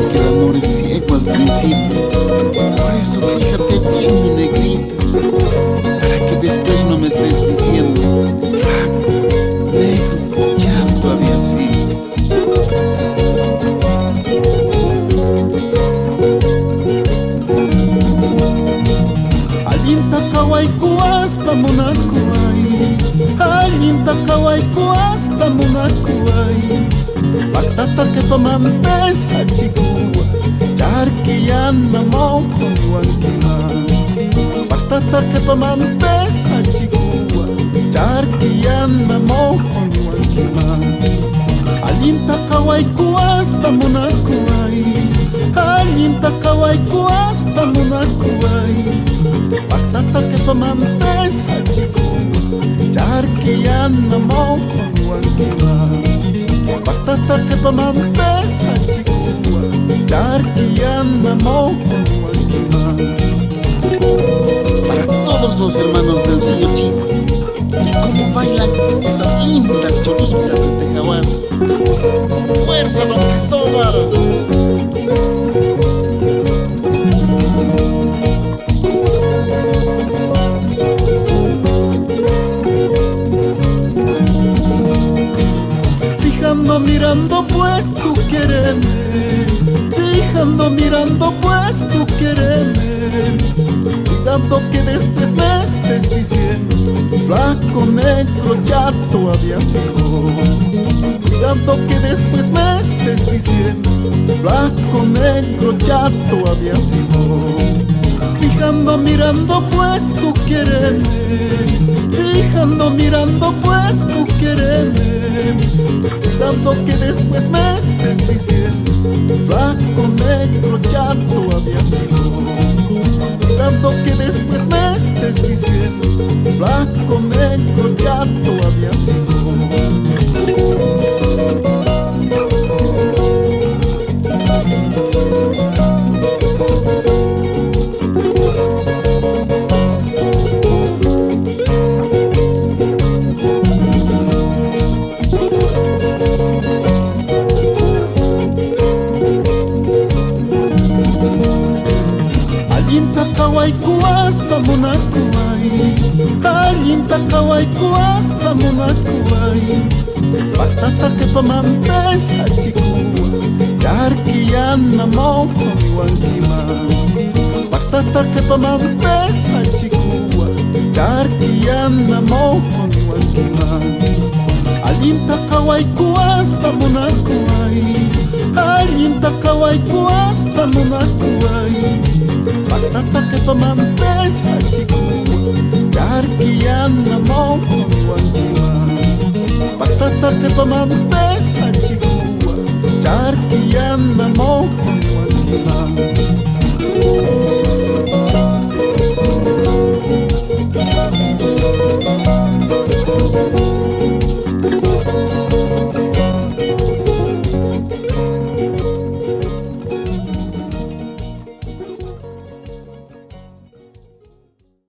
que el amor es ciego al principio. Por eso fíjate bien, mi negrita, para que después no me estés diciendo: flaco, negro, ya todavía sí. Allinta kawayku hasta munakuay, allinta kawayku hasta munakuay. Patata que toman pesa chikua, charquillana mokon wankima. Patata que toman pesa chikua, charquillana mokon wankima. Allinta kawayku hasta munakuay, allinta kawayku hasta munakuay. Patata que toman pesa chikua, charquillana mokon wankima. Patata que toman pesa chikua, charquillana mokon wankima. Para todos los hermanos del Río Chico, y cómo bailan esas lindas cholitas de Tejahuasi. ¡Fuerza, don Cristóbal! Fijando, mirando pues tú quéreme, fijando, mirando pues tú quéreme. Cuidando que después me estés diciendo: flaco, negro, ya todavía sigo. Cuidando que después me estés diciendo: flaco, negro, ya todavía sigo. Fijando, mirando pues tú quéreme, fijando, mirando pues tú quéreme. Cuidando que después me estés diciendo: flaco, negro, ya todavía sigo. Cuidando que después me estés diciendo: flaco, negro, ya todavía sigo. Allinta kawayku hasta munakuay, allinta kawayku hasta munakuay. Patata que toman pesa chikua, charquillana mokon wankima. Patata que toman pesa chikua, charquillana mokon wankima. Allinta kawayku hasta munakuay, allinta kawayku hasta munakuay. Patata que toman pesa chikua, charquillana mokon wankima. Patata que toman pesa chikua, charquillana mokon wankima.